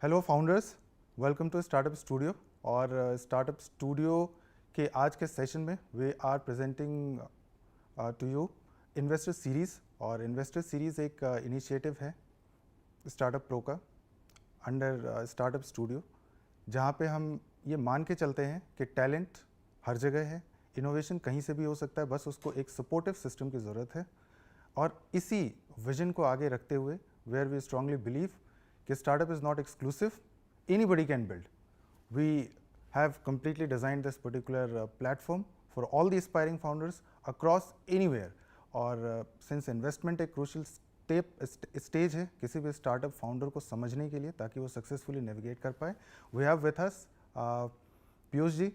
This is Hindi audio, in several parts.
Hello founders, welcome to startup studio. और स्टार्टअप स्टूडियो के आज के सेशन में we are presenting to you investor series. और इन्वेस्टर सीरीज़ एक इनिशिएटिव है स्टार्टअप प्रो का अंडर स्टार्टअप स्टूडियो, जहाँ पे हम ये मान के चलते हैं कि टैलेंट हर जगह है, इनोवेशन कहीं से भी हो सकता है, बस उसको एक सपोर्टिव सिस्टम की ज़रूरत है। और इसी विजन को आगे रखते हुए वेयर वी स्ट्रांगली बिलीव कि startup is not exclusive, anybody can build. We have completely designed this particular platform for all the aspiring founders across anywhere. और since investment एक crucial stage है किसी भी startup founder को समझने के लिए ताकि वो successfully navigate कर पाए, we have with us Piyush ji,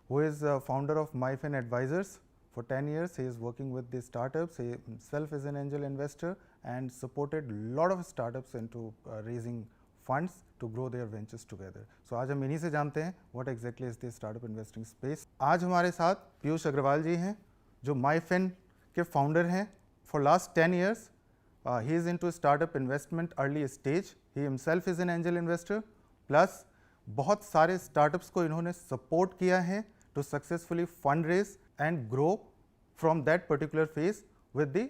who is founder of MyFin Advisors. For 10 years, he is working with the startups. He himself is an angel investor and supported a lot of startups into raising funds to grow their ventures together. So आज हम इन्हीं से जानते हैं what exactly is the startup investing space. आज हमारे साथ पीयूष अग्रवाल जी हैं जो MyFin के फाउंडर हैं. For last 10 years, he is into startup investment early stage. He himself is an angel investor. Plus बहुत सारे startups को इन्होंने support किया है to successfully fundraise and grow from that particular phase with the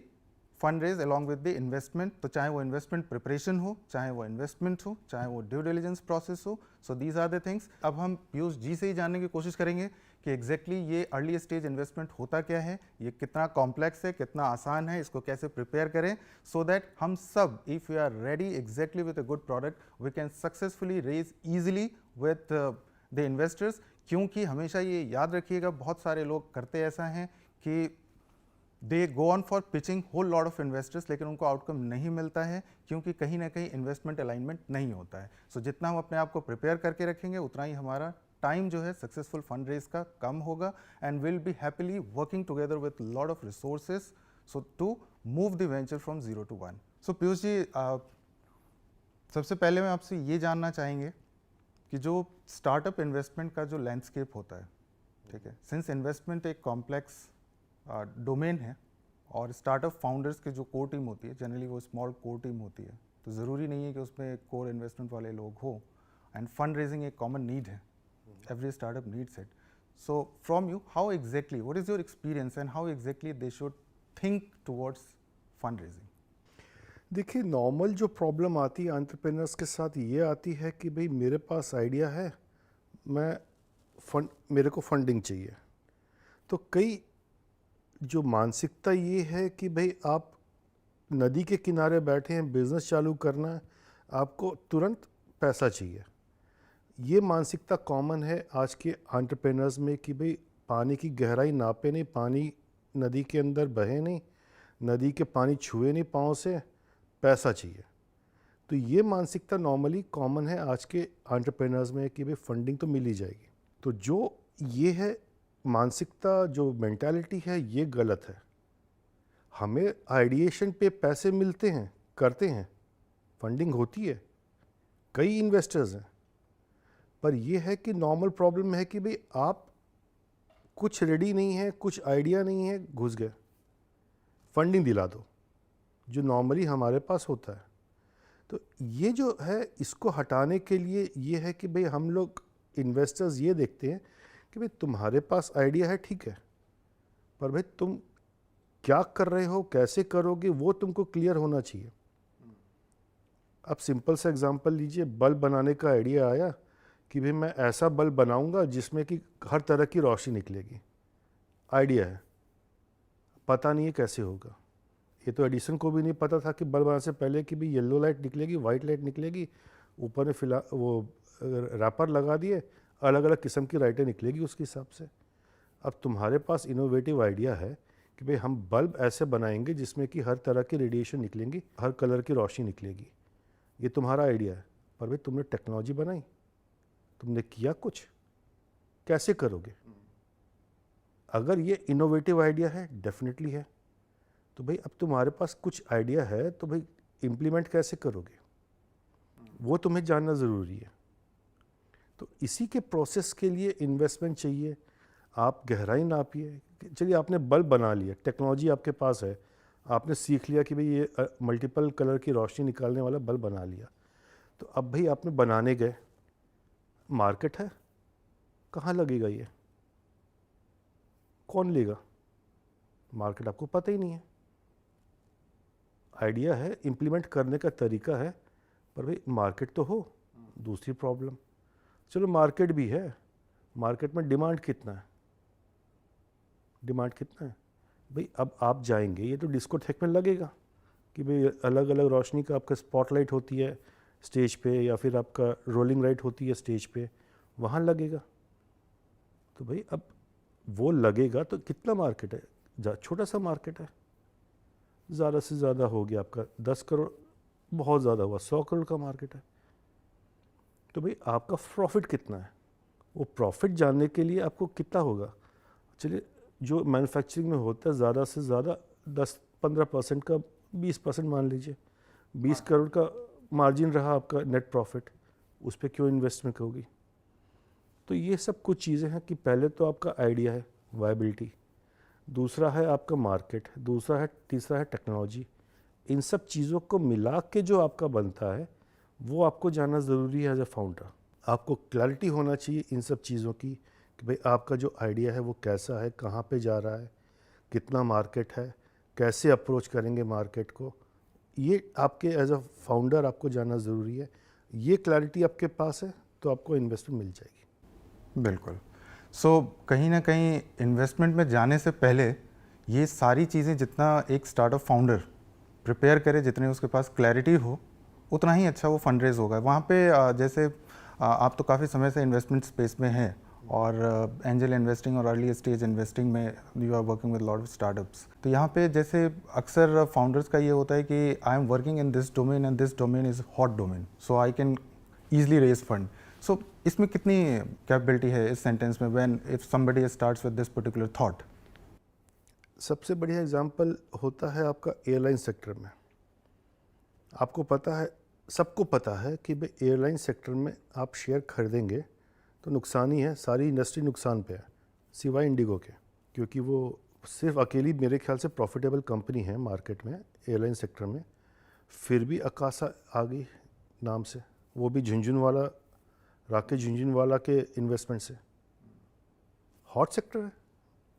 fundraise along with the investment. तो चाहे वो investment preparation हो, चाहे वो investment हो, चाहे वो due diligence process हो, so these are the things. अब हम पीयूष जी से ही जानने की कोशिश करेंगे कि exactly ये early stage investment होता क्या है, ये कितना complex है, कितना आसान है, इसको कैसे prepare करें, so that हम सब if we are ready exactly with a good product, we can successfully raise easily with the investors. क्योंकि हमेशा ये याद रखिएगा, बहुत सारे लोग करते ऐसा हैं कि they go on for pitching whole lot of investors, लेकिन उनको आउटकम नहीं मिलता है क्योंकि कहीं ना कहीं इन्वेस्टमेंट अलाइनमेंट नहीं होता है. सो जितना हम अपने आप को प्रिपेयर करके रखेंगे उतना ही हमारा टाइम जो है सक्सेसफुल फंड रेज का कम होगा and will be happily working together with lot of resources so to move the venture from 0 to 1. So Piyush ji, सबसे पहले मैं आपसे ये जानना चाहेंगे कि जो स्टार्टअप इन्वेस्टमेंट का जो लैंडस्केप होता है, ठीक है, सिंस इन्वेस्टमेंट एक कॉम्प्लेक्स डोमेन है और स्टार्टअप फाउंडर्स की जो कोर टीम होती है जनरली वो स्मॉल कोर टीम होती है, तो ज़रूरी नहीं है कि उसमें कोर इन्वेस्टमेंट वाले लोग हो. एंड फंड रेजिंग एक कॉमन नीड है, every startup needs it. So from you, how exactly, what is your experience and how exactly they should think towards fund raising? देखिए, नॉर्मल जो प्रॉब्लम आती है एंटरप्रेन्योर्स के साथ ये आती है कि भाई मेरे पास आइडिया है, मेरे को फंडिंग चाहिए. तो कई जो मानसिकता ये है कि भाई आप नदी के किनारे बैठे हैं, बिज़नेस चालू करना है, आपको तुरंत पैसा चाहिए. ये मानसिकता कॉमन है आज के एंटरप्रेन्योर्स में कि भाई पानी की गहराई नापे नहीं, पानी नदी के अंदर बहे नहीं, नदी के पानी छुए नहीं पाँव से, पैसा चाहिए. तो ये मानसिकता नॉर्मली कॉमन है आज के एंटरप्रेन्योर्स में कि भाई फंडिंग तो मिल ही जाएगी. तो जो ये है मानसिकता, जो मेंटालिटी है, ये गलत है. हमें आइडिएशन पे पैसे मिलते हैं, करते हैं, फंडिंग होती है, कई इन्वेस्टर्स हैं, पर ये है कि नॉर्मल प्रॉब्लम है कि भाई आप कुछ रेडी नहीं है, कुछ आइडिया नहीं है, घुस गए, फंडिंग दिला दो, जो नॉर्मली हमारे पास होता है. तो ये जो है इसको हटाने के लिए ये है कि भाई हम लोग इन्वेस्टर्स ये देखते हैं कि भाई तुम्हारे पास आइडिया है, ठीक है, पर भाई तुम क्या कर रहे हो, कैसे करोगे, वो तुमको क्लियर होना चाहिए. अब सिंपल सा एग्जांपल लीजिए, बल्ब बनाने का आइडिया आया कि भाई मैं ऐसा बल्ब बनाऊंगा जिसमें कि हर तरह की रोशनी निकलेगी. आइडिया है, पता नहीं है कैसे होगा. ये तो एडिसन को भी नहीं पता था कि बल्ब बनाने से पहले कि भाई येलो लाइट निकलेगी, वाइट लाइट निकलेगी, ऊपर में वो रैपर लगा दिए, अलग अलग किस्म की लाइटें निकलेगी उसके हिसाब से. अब तुम्हारे पास इनोवेटिव आइडिया है कि भाई हम बल्ब ऐसे बनाएंगे जिसमें कि हर तरह की रेडिएशन निकलेंगी, हर कलर की रोशनी निकलेगी. ये तुम्हारा आइडिया है, पर भाई तुमने टेक्नोलॉजी बनाई, तुमने किया कुछ, कैसे करोगे? अगर ये इनोवेटिव आइडिया है, डेफिनेटली है, तो भाई अब तुम्हारे पास कुछ आइडिया है, तो भाई इम्प्लीमेंट कैसे करोगे, वो तुम्हें जानना ज़रूरी है. तो इसी के प्रोसेस के लिए इन्वेस्टमेंट चाहिए. आप गहराई नापिए. चलिए, आपने बल्ब बना लिया, टेक्नोलॉजी आपके पास है, आपने सीख लिया कि भाई ये मल्टीपल कलर की रोशनी निकालने वाला बल्ब बना लिया, तो अब भाई आपने बनाने गए, मार्केट है, कहाँ लगेगा ये, कौन लेगा, मार्केट आपको पता ही नहीं है। आइडिया है, इम्प्लीमेंट करने का तरीका है, पर भाई मार्केट तो हो, दूसरी प्रॉब्लम। चलो मार्केट भी है, मार्केट में डिमांड कितना है, डिमांड कितना है भाई। अब आप जाएंगे, ये तो डिस्कोथेक में लगेगा कि भाई अलग अलग रोशनी का आपका स्पॉटलाइट होती है स्टेज पे, या फिर आपका रोलिंग लाइट होती है स्टेज पे, वहाँ लगेगा। तो भाई अब वो लगेगा तो कितना मार्केट है, छोटा सा मार्केट है, ज़्यादा से ज़्यादा हो गया आपका 10 करोड़, बहुत ज़्यादा हुआ 100 करोड़ का मार्केट है। तो भाई आपका प्रॉफिट कितना है, वो प्रॉफिट जानने के लिए आपको कितना होगा। चलिए जो मैन्युफैक्चरिंग में होता है ज़्यादा से ज़्यादा 10-15% का, 20% मान लीजिए, 20 करोड़ का मार्जिन रहा आपका नेट प्रॉफिट, उस पर क्यों इन्वेस्टमेंट होगी। तो ये सब कुछ चीज़ें हैं कि पहले तो आपका आइडिया है, वायबिलिटी, दूसरा है आपका मार्केट, दूसरा है, तीसरा है टेक्नोलॉजी। इन सब चीज़ों को मिला के जो आपका बनता है वो आपको जानना ज़रूरी है एज ए फाउंडर। आपको क्लैरिटी होना चाहिए इन सब चीज़ों की कि भाई आपका जो आइडिया है वो कैसा है, कहाँ पे जा रहा है, कितना मार्केट है, कैसे अप्रोच करेंगे मार्केट को, ये आपके एज अ फाउंडर आपको जानना ज़रूरी है। ये क्लैरिटी आपके पास है तो आपको इन्वेस्टमेंट मिल जाएगी। बिल्कुल। सो कहीं ना कहीं इन्वेस्टमेंट में जाने से पहले ये सारी चीज़ें जितना एक स्टार्टअप फाउंडर प्रिपेयर करे, जितने उसके पास क्लैरिटी हो, उतना ही अच्छा वो फंड रेज होगा। वहाँ पे जैसे आप तो काफ़ी समय से इन्वेस्टमेंट स्पेस में हैं और एंजल इन्वेस्टिंग और अर्ली स्टेज इन्वेस्टिंग में you are working with lot of startups. तो यहाँ पे जैसे अक्सर फाउंडर्स का ये होता है कि I am working in this domain and this domain is hot domain, so I can easily raise fund. So इसमें कितनी कैपेबिलिटी है इस सेंटेंस में, when if somebody starts with this particular thought? सबसे बढ़िया एग्जांपल होता है आपका एयरलाइन सेक्टर में। आपको पता है, सबको पता है कि भाई एयरलाइन सेक्टर में आप शेयर खरीदेंगे तो नुकसान ही है, सारी इंडस्ट्री नुकसान पे है सिवाय इंडिगो के, क्योंकि वो सिर्फ अकेली मेरे ख्याल से प्रॉफिटेबल कंपनी है मार्केट में एयरलाइन सेक्टर में। फिर भी अकासा आ गई नाम से, वो भी झुंझुनवाला, राकेश झुंझुनवाला के इन्वेस्टमेंट से। हॉट सेक्टर है,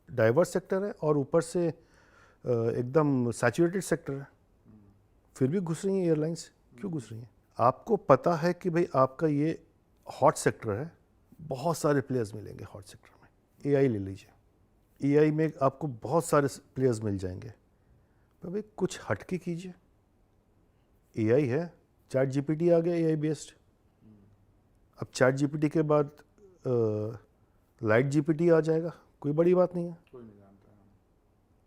डाइवर्स सेक्टर है और ऊपर से एकदम सैचुरेटेड सेक्टर है, फिर भी घुस रही हैं एयरलाइंस। क्यों घुस रही हैं? आपको पता है कि भाई आपका ये हॉट सेक्टर है, बहुत सारे प्लेयर्स मिलेंगे हॉट सेक्टर में। एआई ले लीजिए, एआई में आपको बहुत सारे प्लेयर्स मिल जाएंगे, पर भाई कुछ हटके कीजिए। एआई है, चैट जीपीटी आ गया एआई बेस्ड, अब चैट जीपीटी के बाद लाइट जीपीटी आ जाएगा, कोई बड़ी बात नहीं है, कोई नहीं जानता है।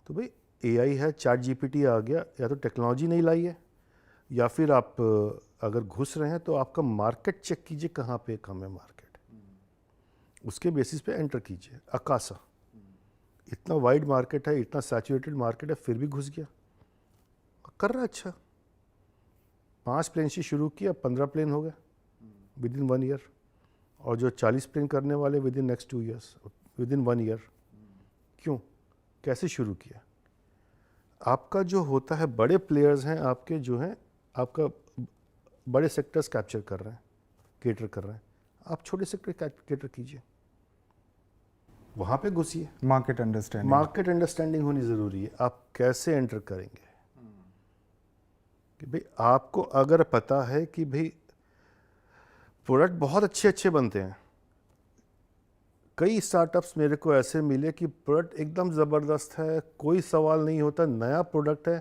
तो भाई एआई है, चैट जीपीटी आ गया, या तो टेक्नोलॉजी नहीं लाई है, या फिर आप अगर घुस रहे हैं तो आपका मार्केट चेक कीजिए कहाँ पे कम है मार्केट, उसके बेसिस पे एंटर कीजिए। अकासा इतना वाइड मार्केट है, इतना सैचुरेटेड मार्केट है, फिर भी घुस गया, कर रहा है अच्छा। 5 प्लेन से शुरू किया, 15 प्लेन हो गए विद इन 1 ईयर, और जो 40 प्लेन करने वाले with in next 2 years, with in 1 year. क्यों, कैसे शुरू किया? आपका जो होता है, बड़े प्लेयर्स हैं आपके, जो हैं आपका बड़े सेक्टर्स कैप्चर कर रहे हैं, केटर कर रहे हैं, आप छोटे सेक्टर केटर कीजिए, वहाँ पे घुसिए। मार्केट अंडरस्टैंडिंग, मार्केट अंडरस्टैंडिंग होनी ज़रूरी है। आप कैसे एंटर करेंगे कि भाई आपको अगर पता है कि भाई प्रोडक्ट बहुत अच्छे अच्छे बनते हैं, कई स्टार्टअप्स मेरे को ऐसे मिले कि प्रोडक्ट एकदम ज़बरदस्त है, कोई सवाल नहीं होता, नया प्रोडक्ट है,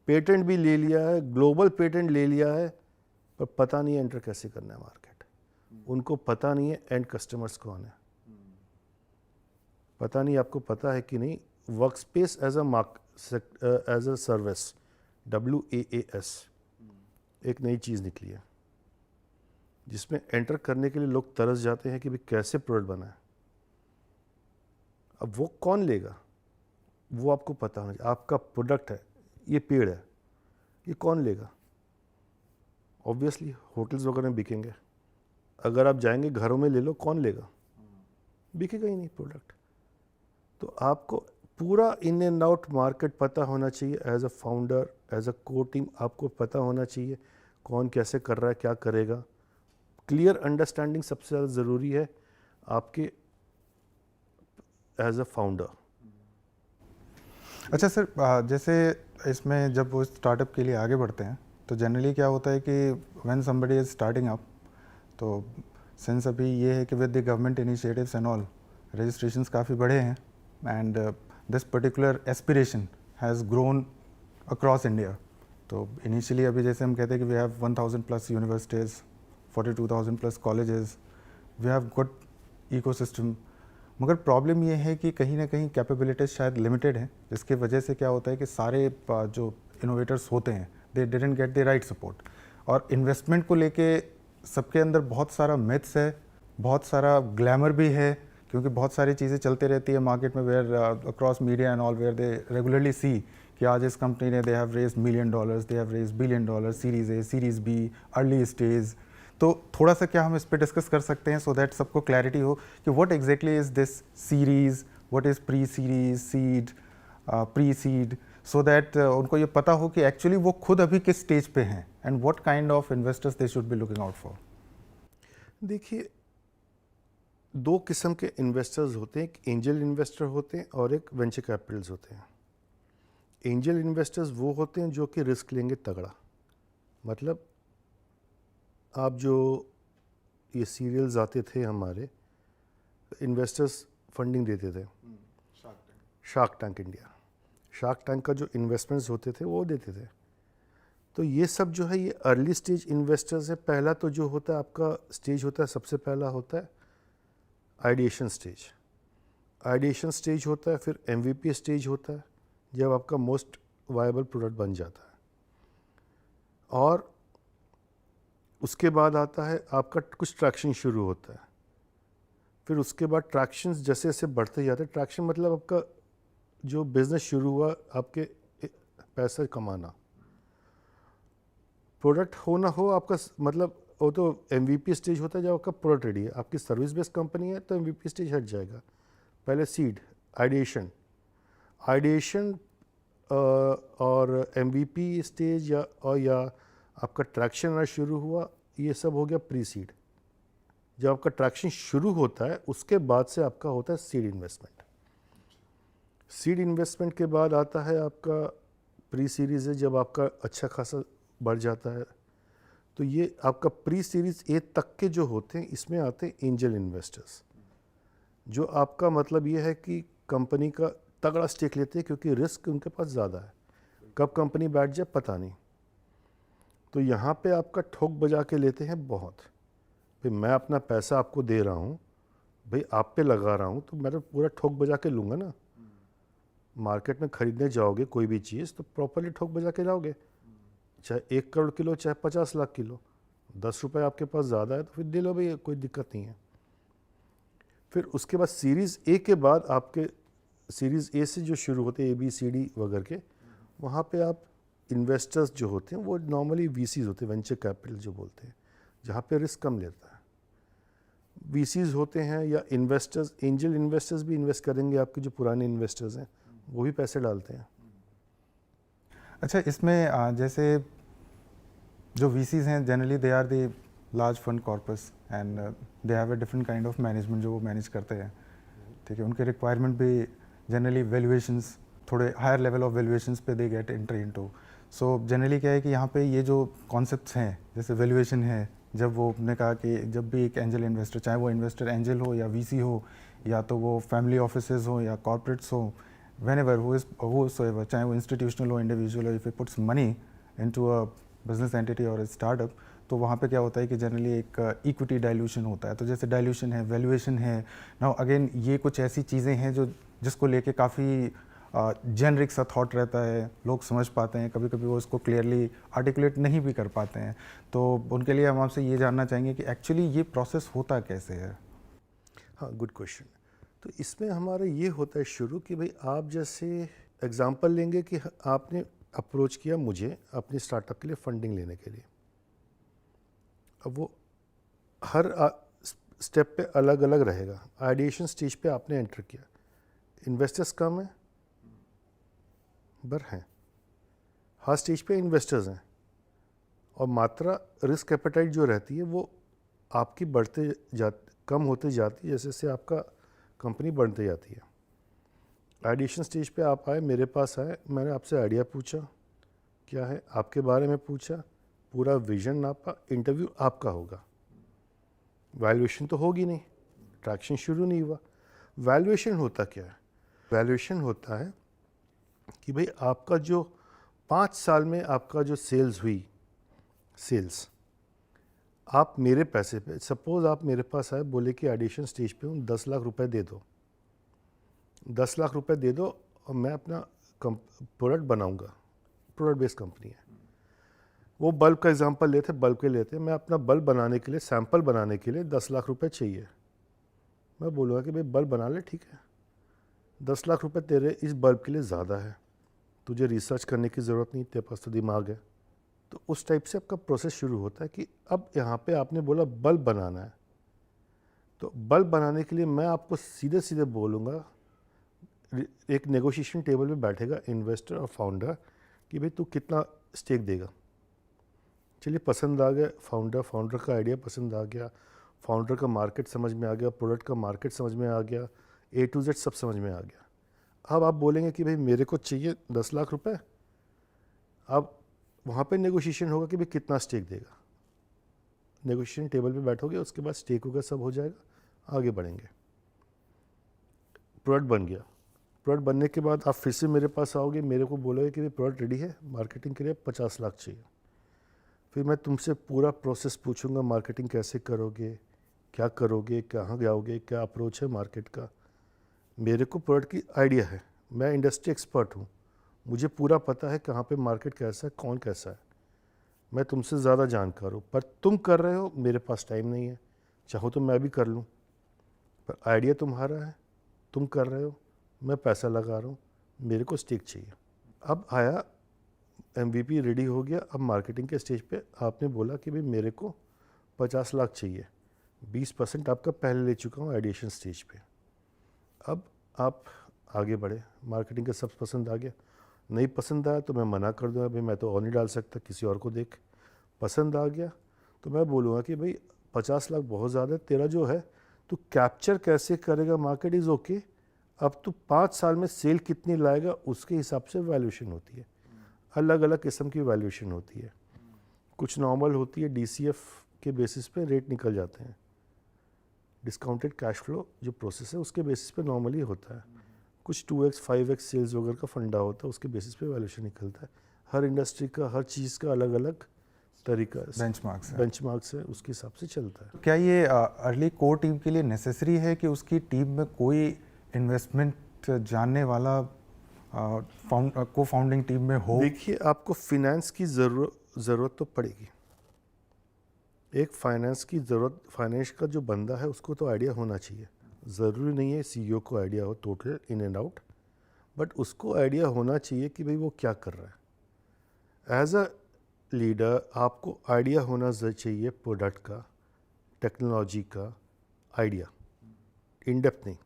पेटेंट भी ले लिया है, ग्लोबल पेटेंट ले लिया है, पर पता नहीं है एंटर कैसे करना है मार्केट। उनको पता नहीं है एंड कस्टमर्स कौन है, पता नहीं। आपको पता है कि नहीं, work space as a service, WaaS एक नई चीज़ निकली है जिसमें एंटर करने के लिए लोग तरस जाते हैं कि भाई कैसे प्रोडक्ट बना है। अब वो कौन लेगा, वो आपको पता होना चाहिए। आपका प्रोडक्ट है, ये पेड़ है, ये कौन लेगा? ऑब्वियसली होटल्स वगैरह में बिकेंगे, अगर आप जाएंगे घरों में ले लो, कौन लेगा? बिकेगा ही नहीं प्रोडक्ट। तो आपको पूरा इन एंड आउट मार्केट पता होना चाहिए as a founder, as a core team. आपको पता होना चाहिए कौन कैसे कर रहा है, क्या करेगा, क्लियर अंडरस्टैंडिंग सबसे ज़्यादा ज़रूरी है आपके एज अ फाउंडर। अच्छा सर, जैसे इसमें जब वो स्टार्टअप के लिए आगे बढ़ते हैं तो जनरली क्या होता है कि when somebody is starting up, तो सिंस अभी ये है कि with the government initiatives and all registrations काफ़ी बढ़े हैं and this particular aspiration has grown across India. तो इनिशियली अभी जैसे हम कहते हैं कि we have 1000 plus universities, 42,000 plus colleges, we have good ecosystem. मगर प्रॉब्लम ये है कि कहीं ना कहीं कैपेबिलिटीज शायद लिमिटेड है, जिसकी वजह से क्या होता है कि सारे जो इनोवेटर्स होते हैं they didn't get the right support. और इन्वेस्टमेंट को लेके सबके अंदर बहुत सारा मिथ्स है, बहुत सारा ग्लैमर भी है, क्योंकि बहुत सारी चीज़ें चलती रहती है मार्केट में where across media and all where they regularly see कि आज इस कंपनी ने they have raise $1 million, they have raise $1 billion, series A, series B, early stage. तो थोड़ा सा क्या हम इस पर डिस्कस कर सकते हैं सो दैट सबको क्लैरिटी हो कि what exactly is this series, what is pre series, seed, pre seed, so that उनको ये पता हो कि एक्चुअली वो खुद अभी किस स्टेज पे हैं and what kind of investors they should be looking out for. देखिए, दो किस्म के इन्वेस्टर्स होते हैं, एक एंजल इन्वेस्टर होते हैं और एक वेंचर कैपिटल्स होते हैं। एंजल इन्वेस्टर्स वो होते हैं जो कि रिस्क लेंगे तगड़ा। मतलब आप जो ये सीरियल्स आते थे हमारे, इन्वेस्टर्स फंडिंग देते थे, shark tank India, shark tank का जो इन्वेस्टमेंट्स होते थे वो देते थे। तो ये सब जो है ये अर्ली स्टेज इन्वेस्टर्स है। पहला तो जो होता है आपका स्टेज होता है, सबसे पहला होता है आइडिएशन स्टेज। आइडिएशन स्टेज होता है, फिर MVP स्टेज होता है जब आपका मोस्ट वायबल प्रोडक्ट बन जाता है, और उसके बाद आता है आपका कुछ ट्रैक्शन शुरू होता है। फिर उसके बाद ट्रैक्शन जैसे जैसे बढ़ते जाते हैं, ट्रैक्शन मतलब आपका जो बिज़नेस शुरू हुआ, आपके पैसा कमाना, प्रोडक्ट हो ना हो आपका मतलब वो तो MVP स्टेज होता है जब आपका प्रोडक्ट रेडी है। आपकी सर्विस बेस्ड कंपनी है तो MVP स्टेज हट जाएगा। पहले सीड, आइडिएशन, आइडिएशन और MVP स्टेज या आपका ट्रैक्शन आना शुरू हुआ, ये सब हो गया प्री सीड। जब आपका ट्रैक्शन शुरू होता है उसके बाद से आपका होता है सीड इन्वेस्टमेंट। सीड इन्वेस्टमेंट के बाद आता है आपका प्री सीरीज़ है, जब आपका अच्छा खासा बढ़ जाता है। तो ये आपका प्री सीरीज ए तक के जो होते हैं, इसमें आते हैं एंजल इन्वेस्टर्स, जो आपका मतलब ये है कि कंपनी का तगड़ा स्टेक लेते हैं, क्योंकि रिस्क उनके पास ज़्यादा है, कब कंपनी बैठ जाए पता नहीं। तो यहाँ पे आपका ठोक बजा के लेते हैं बहुत, भाई मैं अपना पैसा आपको दे रहा हूँ, भाई आप पे लगा रहा हूँ, तो मैं तो पूरा ठोक बजा के लूँगा ना। मार्केट में ख़रीदने जाओगे कोई भी चीज़ तो प्रॉपरली ठोक बजा के लाओगे, चाहे 1 करोड़ किलो चाहे 50 लाख किलो। 10 रुपये आपके पास ज़्यादा है तो फिर दे लो भाई, कोई दिक्कत नहीं है। फिर उसके बाद सीरीज़ ए के बाद आपके सीरीज़ ए से जो शुरू होते हैं ABCD वगैरह के, वहाँ पे आप इन्वेस्टर्स जो होते हैं वो नॉर्मली VCs होते हैं, वेंचर कैपिटल जो बोलते हैं, जहाँ पे रिस्क कम लेता है। VCs होते हैं या इन्वेस्टर्स, एंजल इन्वेस्टर्स भी इन्वेस्ट करेंगे, आपके जो पुराने इन्वेस्टर्स हैं वो भी पैसे डालते हैं। अच्छा, इसमें जैसे जो VCs हैं generally they are the large fund corpus and they have a different kind of management जो वो मैनेज करते हैं, ठीक है। उनके रिक्वायरमेंट भी जनरली वैल्यूएशंस, थोड़े हायर लेवल ऑफ वैल्यूएशंस पे they get entry into. So generally क्या है कि यहाँ पे ये जो कॉन्सेप्ट्स हैं जैसे वैल्यूएशन है, जब वो ने कहा कि जब भी एक एंजल इन्वेस्टर, चाहे वो इन्वेस्टर एंजल हो या VC हो या तो वो फैमिली ऑफिसेज हो या कॉर्पोरेट्स हो, whenever whosoever, चाहे वो इंस्टीट्यूशनल हो, इंडिविजुअल हो, if he puts money into a business entity और स्टार्टअप, तो वहाँ पे क्या होता है कि जनरली एक इक्विटी डाइल्यूशन होता है। तो जैसे डाइल्यूशन है, वैल्यूएशन है, नाउ अगेन ये कुछ ऐसी चीज़ें हैं जो जिसको लेके काफ़ी जेनरिक सा थॉट रहता है, लोग समझ पाते हैं, कभी कभी वो इसको क्लियरली आर्टिकुलेट नहीं भी कर पाते हैं। तो उनके लिए हम आपसे ये जानना चाहेंगे कि एक्चुअली ये प्रोसेस होता कैसे है। हाँ, गुड क्वेश्चन। तो इसमें हमारा ये होता है शुरू कि भाई आप जैसे एग्जांपल लेंगे कि आपने अप्रोच किया मुझे अपनी स्टार्टअप के लिए फंडिंग लेने के लिए। अब वो हर स्टेप पे अलग अलग रहेगा। आइडिएशन स्टेज पे आपने एंटर किया, इन्वेस्टर्स कम है बर हैं, हर स्टेज पे इन्वेस्टर्स हैं, और मात्रा रिस्क एपेटाइट जो रहती है वो आपकी कम होते जाती है जैसे जैसे आपका कंपनी बढ़ते जाती है। आइडिएशन स्टेज पे आप आए, मेरे पास आए, मैंने आपसे आइडिया पूछा क्या है, आपके बारे में पूछा, पूरा विजन नापा, इंटरव्यू आपका होगा। वैल्यूएशन तो होगी नहीं, ट्रैक्शन शुरू नहीं हुआ। वैल्यूएशन होता क्या है? वैल्यूएशन होता है कि भाई आपका जो 5 साल में आपका जो सेल्स हुई, सेल्स आप मेरे पैसे पे, सपोज आप मेरे पास आए, बोले कि आइडिएशन स्टेज पे हूँ, 10 लाख रुपए दे दो, 10 लाख रुपए दे दो और मैं अपना प्रोडक्ट बनाऊंगा। प्रोडक्ट बेस्ड कंपनी है। वो बल्ब का एग्जांपल लेते, बल्ब के लेते, मैं अपना बल्ब बनाने के लिए, सैंपल बनाने के लिए 10 लाख रुपए चाहिए। मैं बोलूँगा कि भाई बल्ब बना ले, ठीक है, 10 लाख रुपए तेरे इस बल्ब के लिए ज़्यादा है, तुझे रिसर्च करने की ज़रूरत नहीं, तेरे पास तो दिमाग है। तो उस टाइप से आपका प्रोसेस शुरू होता है कि अब यहाँ पे आपने बोला बल्ब बनाना है, तो बल्ब बनाने के लिए मैं आपको सीधे सीधे बोलूँगा, एक नेगोशिएशन टेबल पे बैठेगा इन्वेस्टर और फाउंडर कि भाई तू कितना स्टेक देगा। चलिए पसंद आ गया, फाउंडर का आइडिया पसंद आ गया, फाउंडर का मार्केट समझ में आ गया, प्रोडक्ट का मार्केट समझ में आ गया, A to Z सब समझ में आ गया। अब आप बोलेंगे कि भाई मेरे को चाहिए 10 लाख रुपए। अब वहाँ पे नेगोशिएशन होगा कि भाई कितना स्टेक देगा। नेगोशिएशन टेबल पे बैठोगे, उसके बाद स्टेक होगा, सब हो जाएगा, आगे बढ़ेंगे। प्रोडक्ट बन गया, प्रोडक्ट बनने के बाद आप फिर से मेरे पास आओगे, मेरे को बोलोगे कि भाई प्रोडक्ट रेडी है, मार्केटिंग के लिए 50 लाख चाहिए। फिर मैं तुमसे पूरा प्रोसेस पूछूंगा, मार्केटिंग कैसे करोगे, क्या करोगे, कहाँ जाओगे, क्या अप्रोच है मार्केट का। मेरे को प्रोडक्ट की आइडिया है, मैं इंडस्ट्री एक्सपर्ट हूँ, मुझे पूरा पता है कहाँ पे मार्केट कैसा है, कौन कैसा है, मैं तुमसे ज़्यादा जानकार हूँ। पर तुम कर रहे हो, मेरे पास टाइम नहीं है, चाहो तो मैं भी कर लूँ, पर आइडिया तुम्हारा है, तुम कर रहे हो, मैं पैसा लगा रहा हूँ, मेरे को स्टेक चाहिए। अब आया MVP रेडी हो गया, अब मार्केटिंग के स्टेज पे आपने बोला कि भाई मेरे को 50 लाख चाहिए, 20% आपका पहले ले चुका हूँ आइडिएशन स्टेज पे। अब आप आगे बढ़े, मार्केटिंग का सब पसंद आ गया, नहीं पसंद आया तो मैं मना कर दूँगा, भाई मैं तो और नहीं डाल सकता, किसी और को देख। पसंद आ गया तो मैं बोलूँगा कि भाई 50 लाख बहुत ज़्यादा, तेरा जो है तू कैप्चर कैसे करेगा मार्केट इज़ ओके, अब तू 5 साल में सेल कितनी लाएगा उसके हिसाब से वैल्यूएशन होती है। अलग अलग किस्म की वैल्यूएशन होती है, कुछ नॉर्मल होती है, DCF के बेसिस पे रेट निकल जाते हैं, डिस्काउंटेड कैश फ्लो जो प्रोसेस है उसके बेसिस पे नॉर्मली होता है। कुछ 2x 5x सेल्स वगैरह का फंडा होता है, उसके बेसिस पे वैल्यूएशन निकलता है। हर इंडस्ट्री का, हर चीज़ का अलग अलग तरीका है, बेंचमार्क्स है, उसके हिसाब से चलता है। क्या ये अर्ली कोर टीम के लिए नेसेसरी है कि उसकी टीम में कोई इन्वेस्टमेंट जानने वाला को फाउंडिंग टीम में हो? देखिए, आपको फिनेंस की ज़रूरत तो पड़ेगी, एक फाइनेंस की ज़रूरत, फाइनेंस का जो बंदा है उसको तो आइडिया होना चाहिए। ज़रूरी नहीं है CEO को आइडिया हो total in and out, but उसको आइडिया होना चाहिए कि भाई वो क्या कर रहा है। एज अ लीडर आपको आइडिया होना चाहिए प्रोडक्ट का, टेक्नोलॉजी का आइडिया, इन डेप्थ नहीं,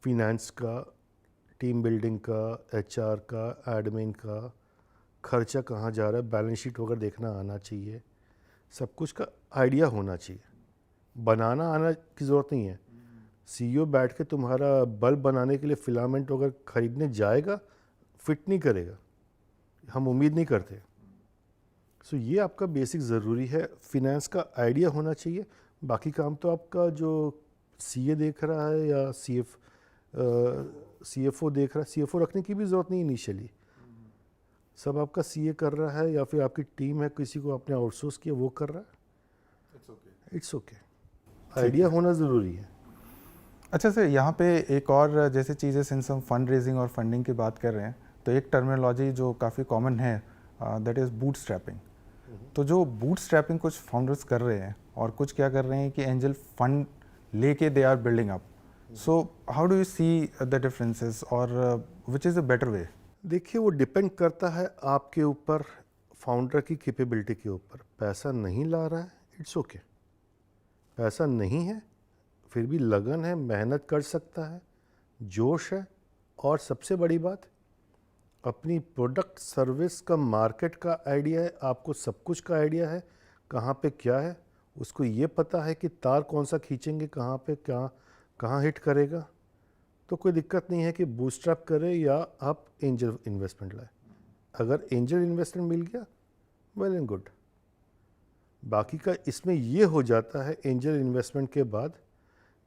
फिनेंस का, टीम बिल्डिंग का, HR का, एडमिन का, खर्चा कहाँ जा रहा है, बैलेंस शीट वगैरह देखना आना चाहिए, सब कुछ का आइडिया होना चाहिए। बनाना आना की ज़रूरत नहीं है। CEO बैठ के तुम्हारा बल्ब बनाने के लिए फिलामेंट वगैरह खरीदने जाएगा, फिट नहीं करेगा, हम उम्मीद नहीं करते। सो ये आपका बेसिक ज़रूरी है, फिनेंस का आइडिया होना चाहिए। बाकी काम तो आपका जो CA देख रहा है या CFO देख रहा है, CFO रखने की भी ज़रूरत नहीं इनिशियली, सब आपका CA कर रहा है या फिर आपकी टीम है, किसी को आपने आउटसोर्स किया वो कर रहा है, इट्स ओके। आइडिया होना ज़रूरी है। अच्छा सर, यहाँ पे एक और जैसे चीज़ें, सिंस हम फंड रेजिंग और फंडिंग की बात कर रहे हैं, तो एक टर्मिनोलॉजी जो काफ़ी कॉमन है दैट इज़ बूट स्ट्रैपिंग। तो जो बूट स्ट्रैपिंग कुछ फाउंडर्स कर रहे हैं और कुछ क्या कर रहे हैं कि एंजल फंड लेके they are building up, so how do you see the differences और which is the better way? देखिए, वो डिपेंड करता है आपके ऊपर, फाउंडर की कैपेबिलिटी के ऊपर। पैसा नहीं ला रहा है, इट्स ओके, पैसा नहीं है फिर भी लगन है, मेहनत कर सकता है, जोश है, और सबसे बड़ी बात अपनी प्रोडक्ट सर्विस का मार्केट का आइडिया है, आपको सब कुछ का आइडिया है, कहाँ पे क्या है, उसको ये पता है कि तार कौन सा खींचेंगे, कहाँ पे कहाँ हिट करेगा, तो कोई दिक्कत नहीं है कि बूटस्ट्रैप करे या आप एंजल इन्वेस्टमेंट लाए। अगर एंजल इन्वेस्टमेंट मिल गया, वेल एंड गुड। बाकी का इसमें ये हो जाता है एंजल इन्वेस्टमेंट के बाद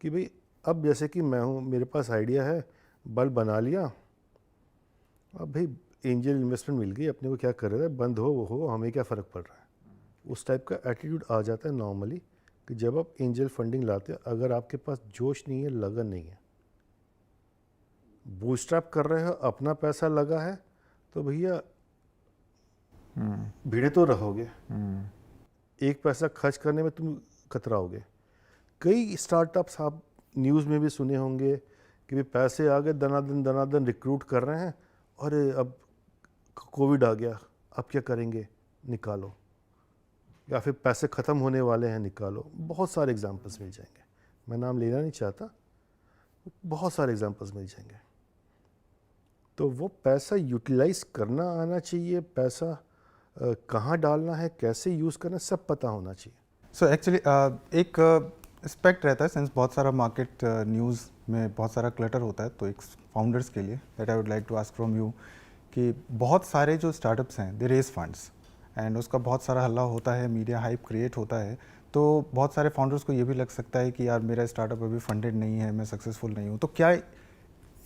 कि भाई अब जैसे कि मैं हूँ, मेरे पास आइडिया है, बल्ब बना लिया, अब भाई एंजल इन्वेस्टमेंट मिल गई, अपने को क्या कर रहा है, बंद हो वो हो, हमें क्या फ़र्क पड़ रहा है। उस टाइप का एटीट्यूड आ जाता है नॉर्मली कि जब आप एंजल फंडिंग लाते हैं, अगर आपके पास जोश नहीं है, लगन नहीं है, बूटस्ट्रैप कर रहे हो, अपना पैसा लगा है, तो भैया भिड़े तो रहोगे। एक पैसा खर्च करने में तुम कतराओगे। कई स्टार्टअप्स आप न्यूज़ में भी सुने होंगे कि भी पैसे आ गए, दनादन रिक्रूट कर रहे हैं, और अब कोविड आ गया, अब क्या करेंगे, निकालो, या फिर पैसे ख़त्म होने वाले हैं, निकालो। बहुत सारे एग्जांपल्स मिल जाएंगे, मैं नाम लेना नहीं चाहता, बहुत सारे एग्जांपल्स मिल जाएंगे। तो वो पैसा यूटिलाइज करना आना चाहिए, पैसा कहाँ डालना है, कैसे यूज़ करना है, सब पता होना चाहिए। सो एक्चुअली एक एस्पेक्ट रहता है, सिंस बहुत सारा मार्केट न्यूज़ में बहुत सारा क्लटर होता है, तो एक फाउंडर्स के लिए that I would like to ask from you कि बहुत सारे जो स्टार्टअप्स हैं दे रेज फंड्स एंड उसका बहुत सारा हल्ला होता है, मीडिया हाइप क्रिएट होता है, तो बहुत सारे फाउंडर्स को ये भी लग सकता है कि यार मेरा स्टार्टअप अभी फंडेड नहीं है, मैं सक्सेसफुल नहीं हूँ। तो क्या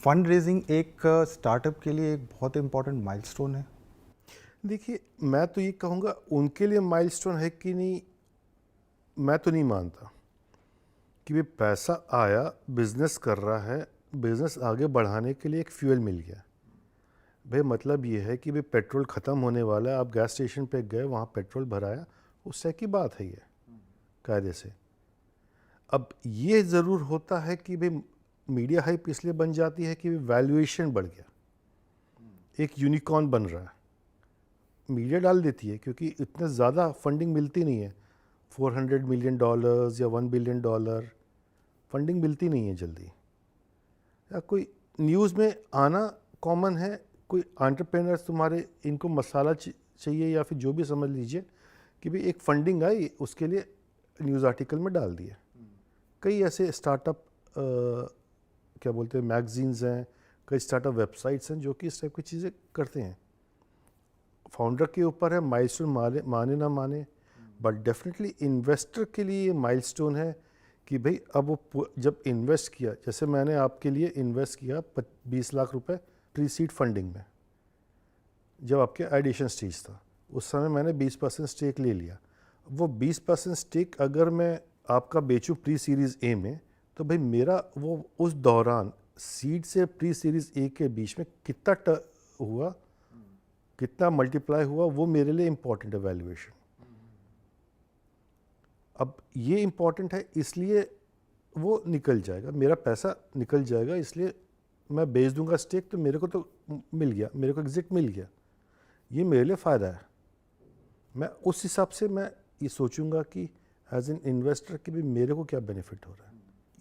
फंड रेजिंग एक स्टार्टअप के लिए एक बहुत इंपॉर्टेंट माइलस्टोन है? देखिए, मैं तो ये कहूँगा उनके लिए माइलस्टोन है कि नहीं, मैं तो नहीं मानता कि भाई पैसा आया, बिजनेस कर रहा है, बिजनेस आगे बढ़ाने के लिए एक फ्यूल मिल गया। भाई मतलब ये है कि भाई पेट्रोल ख़त्म होने वाला है, आप गैस स्टेशन पे गए, वहाँ पेट्रोल भराया, उससे की बात है ये कायदे से। अब ये ज़रूर होता है कि भाई मीडिया हाइप इसलिए बन जाती है कि वैल्यूएशन बढ़ गया, एक यूनिकॉर्न बन रहा है, मीडिया डाल देती है, क्योंकि इतना ज़्यादा फंडिंग मिलती नहीं है, $400 मिलियन या $1 बिलियन फंडिंग मिलती नहीं है जल्दी। या कोई न्यूज़ में आना कॉमन है, कोई एंटरप्रेन्योर्स तुम्हारे, इनको मसाला चाहिए या फिर जो भी समझ लीजिए कि भाई एक फंडिंग आई, उसके लिए न्यूज़ आर्टिकल में डाल दिए। कई ऐसे स्टार्टअप क्या बोलते हैं, मैगजीन्स हैं, कई स्टार्टअप वेबसाइट्स हैं जो कि इस टाइप की चीज़ें करते हैं। फाउंडर के ऊपर है माइलस्टोन माने ना माने, बट डेफिनेटली इन्वेस्टर के लिए ये माइलस्टोन है कि भाई अब वो जब इन्वेस्ट किया, जैसे मैंने आपके लिए इन्वेस्ट किया 20 लाख रुपए प्री सीड फंडिंग में, जब आपके आइडिएशन स्टेज था, उस समय मैंने 20% स्टेक ले लिया। वो 20% स्टेक अगर मैं आपका बेचूं प्री सीरीज़ ए में, तो भाई मेरा वो उस दौरान सीड से प्री सीरीज़ ए के बीच में कितना हुआ, कितना मल्टीप्लाई हुआ, वो मेरे लिए इम्पॉर्टेंट है वैल्यूएशन। अब ये इम्पॉर्टेंट है, इसलिए वो निकल जाएगा, मेरा पैसा निकल जाएगा, इसलिए मैं बेच दूंगा स्टेक, तो मेरे को तो मिल गया, मेरे को एग्जिट मिल गया, ये मेरे लिए फ़ायदा है। मैं उस हिसाब से मैं ये सोचूंगा कि एज एन इन्वेस्टर कि भी मेरे को क्या बेनिफिट हो रहा है।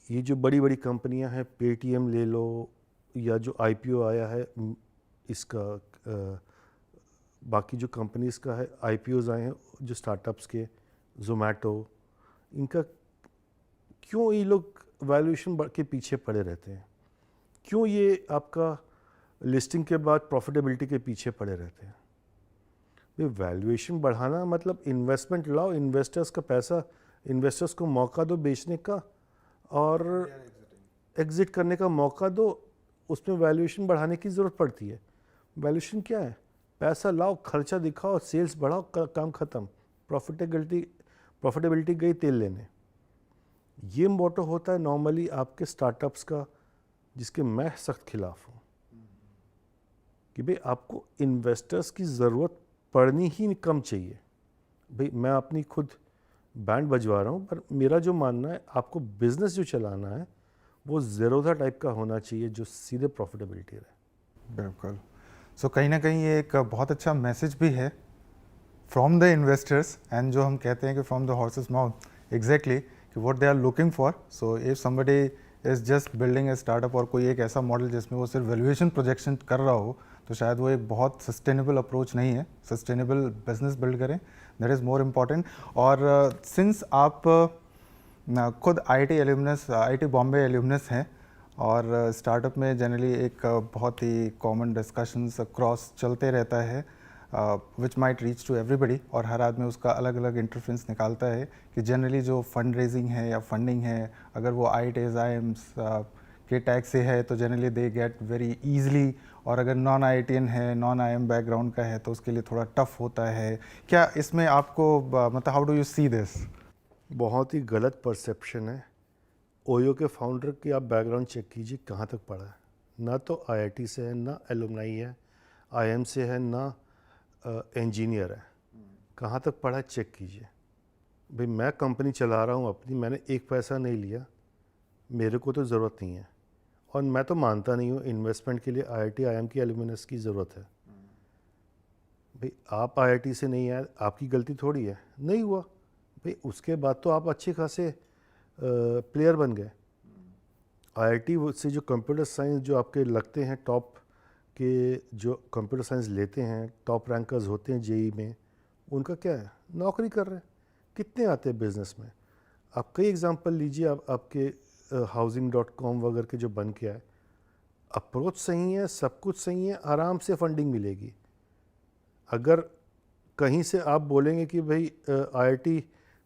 ये जो बड़ी बड़ी कंपनियां हैं, पेटीएम ले लो, या जो आईपीओ आया है इसका, बाकी जो कंपनीज़ का है आईपीओज आए हैं जो स्टार्टअप्स के, जोमेटो, इनका क्यों ये लोग वैल्यूएशन के पीछे पड़े रहते हैं, क्यों ये आपका लिस्टिंग के बाद प्रॉफिटेबिलिटी के पीछे पड़े रहते हैं। ये वैल्यूएशन बढ़ाना मतलब इन्वेस्टमेंट लाओ, इन्वेस्टर्स का पैसा, इन्वेस्टर्स को मौका दो बेचने का और एग्जिट करने का मौका दो, उसमें वैल्यूएशन बढ़ाने की ज़रूरत पड़ती है। वैल्यूएशन क्या है, पैसा लाओ, खर्चा दिखाओ, सेल्स बढ़ाओ, काम ख़त्म, प्रॉफिटेबिलिटी गई तेल लेने। ये मोटो होता है नॉर्मली आपके स्टार्टअप्स का, जिसके मैं सख्त खिलाफ हूँ कि भाई आपको इन्वेस्टर्स की ज़रूरत पड़नी ही कम चाहिए। भाई मैं अपनी खुद बैंड बजवा रहा हूँ, पर मेरा जो मानना है, आपको बिजनेस जो चलाना है वो ज़ेरोधा टाइप का होना चाहिए जो सीधे प्रॉफिटेबिलिटी रहे। बिल्कुल। सो कहीं ना कहीं ये एक बहुत अच्छा मैसेज भी है फ्रॉम द इन्वेस्टर्स, एंड जो हम कहते हैं कि from the horse's mouth exactly कि what they are looking for. So if somebody is just building a startup और कोई एक ऐसा मॉडल जिसमें वो सिर्फ वैल्यूएशन प्रोजेक्शन कर रहा हो, तो शायद वो एक बहुत सस्टेनेबल अप्रोच नहीं है। सस्टेनेबल बिजनेस बिल्ड करें, दैट इज़ मोर इम्पॉर्टेंट। और सिंस आप खुद आईआईटी एल्यूमिनस, आईआईटी बॉम्बे एल्यूमिनस हैं, और स्टार्टअप में जनरली एक बहुत ही कॉमन डिस्कशंस अक्रॉस चलते रहता है which might reach to everybody, और हर आदमी उसका अलग अलग इंटरफेरेंस निकालता है कि जनरली जो फंड रेजिंग है या फंडिंग है, अगर वो आईआईटीज आईएम्स के टैग से है तो generally they get very easily, और अगर नॉन आईआईटीएन है, नॉन आईएम बैकग्राउंड का है तो उसके लिए थोड़ा टफ होता है। क्या इसमें आपको मतलब how do you see this? बहुत ही गलत परसेप्शन है। ओयो के फाउंडर की आप बैकग्राउंड चेक कीजिए, कहाँ तक पढ़ा है। ना तो आईआईटी से है, ना एलुमनाई है, आईएम से है, ना इंजीनियर है। कहाँ तक पढ़ा है चेक कीजिए। भाई मैं कंपनी चला रहा हूँ अपनी, मैंने एक पैसा नहीं लिया, मेरे को तो ज़रूरत नहीं है, और मैं तो मानता नहीं हूँ इन्वेस्टमेंट के लिए आईआईटी आईएम की एल्यूमिनस की ज़रूरत है। भाई आप आईआईटी से नहीं आए, आपकी गलती थोड़ी है, नहीं हुआ भाई, उसके बाद तो आप अच्छे खासे प्लेयर बन गए। आईआईटी से जो कंप्यूटर साइंस जो आपके लगते हैं टॉप के, जो कंप्यूटर साइंस लेते हैं, टॉप रैंकर्स होते हैं जेई में, उनका क्या है, नौकरी कर रहे हैं। कितने आते हैं बिजनेस में? आप कई एग्जांपल लीजिए, आपके housing.com वगैरह के जो बन के आए, अप्रोच सही है, सब कुछ सही है, आराम से फंडिंग मिलेगी। अगर कहीं से आप बोलेंगे कि भाई आईआईटी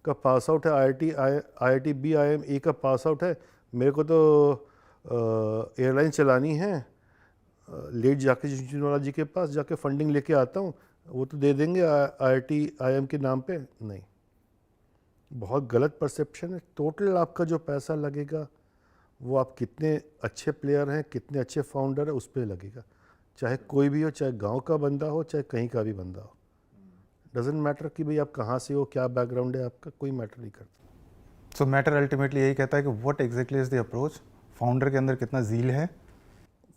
का पास आउट है, आईआईटी बी आईएम ए का पास आउट है, मेरे को तो एयरलाइन चलानी है, लेट जाके जिनवाला जी के पास जाके फंडिंग लेके आता हूँ, वो तो दे देंगे आईआईटी आईएम के नाम पे। नहीं, बहुत गलत परसेप्शन है। टोटल आपका जो पैसा लगेगा वो आप कितने अच्छे प्लेयर हैं, कितने अच्छे फाउंडर है, उस पर लगेगा। चाहे कोई भी हो, चाहे गांव का बंदा हो, चाहे कहीं का भी बंदा हो, डजेंट मैटर कि भाई आप कहाँ से हो, क्या बैकग्राउंड है आपका, कोई मैटर नहीं करता। सो मैटर अल्टीमेटली यही कहता है कि what exactly is the approach, founder के अंदर कितना जील है,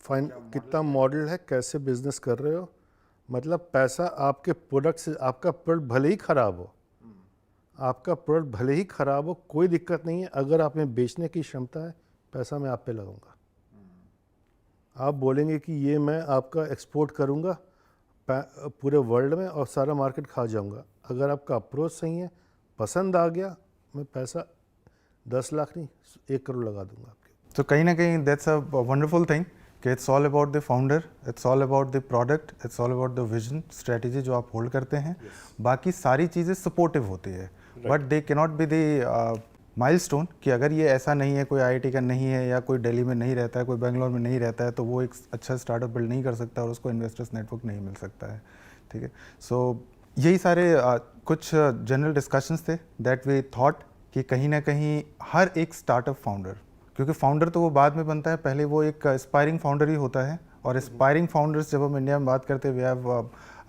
फाइन कितना मॉडल है, कैसे बिजनेस कर रहे हो। मतलब पैसा आपके प्रोडक्ट से, आपका प्रोडक्ट भले ही ख़राब हो, आपका प्रोडक्ट भले ही ख़राब हो, कोई दिक्कत नहीं है। अगर आप में बेचने की क्षमता है, पैसा मैं आप पे लगाऊंगा। आप बोलेंगे कि ये मैं आपका एक्सपोर्ट करूंगा पूरे वर्ल्ड में और सारा मार्केट खा जाऊंगा। अगर आपका अप्रोच सही है, पसंद आ गया, मैं पैसा 10 लाख नहीं 1 करोड़ लगा दूंगा आपके। तो कहीं ना कहीं दैट्स अ वंडरफुल थिंग कि it's all about the founder, it's all about the product, it's all about the vision strategy जो आप होल्ड करते हैं। बाकी सारी चीज़ें सपोर्टिव होती है, but they cannot be the milestone कि अगर ये ऐसा नहीं है, कोई आईआईटी का नहीं है, या कोई दिल्ली में नहीं रहता है, कोई बेंगलोर में नहीं रहता है, तो वो एक अच्छा स्टार्टअप बिल्ड नहीं कर सकता और उसको इन्वेस्टर्स नेटवर्क नहीं मिल सकता है। ठीक है, सो यही सारे कुछ जनरल डिस्कशंस थे दैट वी थॉट कि कहीं ना कहीं हर एक स्टार्टअप फाउंडर, क्योंकि फाउंडर तो वो बाद में बनता है, पहले वो एक एस्पायरिंग फाउंडर ही होता है। और एस्पायरिंग फाउंडर्स जब हम इंडिया में बात करते हैं, we have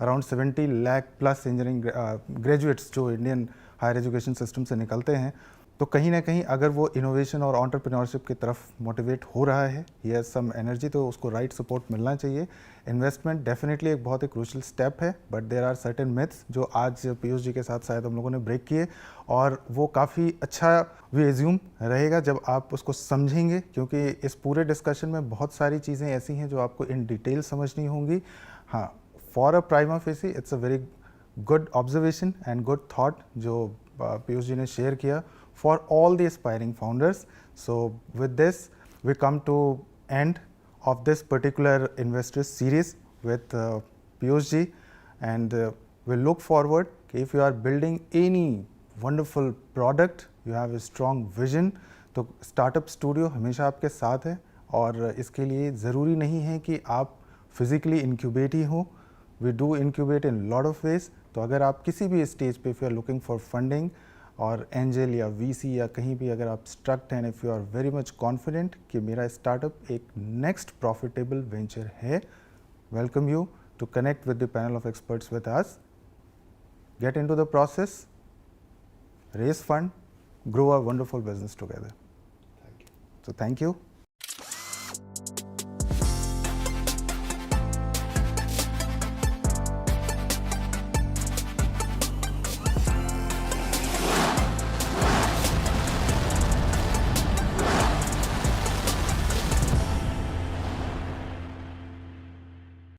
around 70 lakh plus engineering graduates जो इंडियन हायर एजुकेशन सिस्टम से निकलते हैं। तो कहीं ना कहीं अगर वो इनोवेशन और एंटरप्रेन्योरशिप की तरफ मोटिवेट हो रहा है, ही हैज़ सम एनर्जी, तो उसको राइट सपोर्ट मिलना चाहिए। इन्वेस्टमेंट डेफिनेटली एक बहुत ही क्रूशियल स्टेप है, but there are certain myths जो आज पीयूष जी के साथ शायद हम लोगों ने ब्रेक किए, और वो काफ़ी अच्छा वी एज्यूम रहेगा जब आप उसको समझेंगे, क्योंकि इस पूरे डिस्कशन में बहुत सारी चीज़ें ऐसी हैं जो आपको इन डिटेल समझनी होंगी। हाँ, for a prima facie it's a very good observation and good thought जो पीयूष जी ने शेयर किया for all the aspiring founders. So with this we come to end of this particular investors series with Piyush ji, and we look forward if you are building any wonderful product, you have a strong vision, तो स्टार्टअप स्टूडियो हमेशा आपके साथ है। और इसके लिए ज़रूरी नहीं है कि आप फिज़िकली इंक्यूबेट ही हो, we do incubate in lot of ways. तो अगर आप किसी भी स्टेज पे if you are looking for funding और एंजल या वीसी या कहीं भी अगर आप स्ट्रक्ट हैं, if you are very much confident कि मेरा स्टार्टअप एक नेक्स्ट प्रॉफिटेबल वेंचर है, welcome you to connect with the panel of experts with us, get into the process, raise fund, grow a wonderful business together. Thank you. So thank you.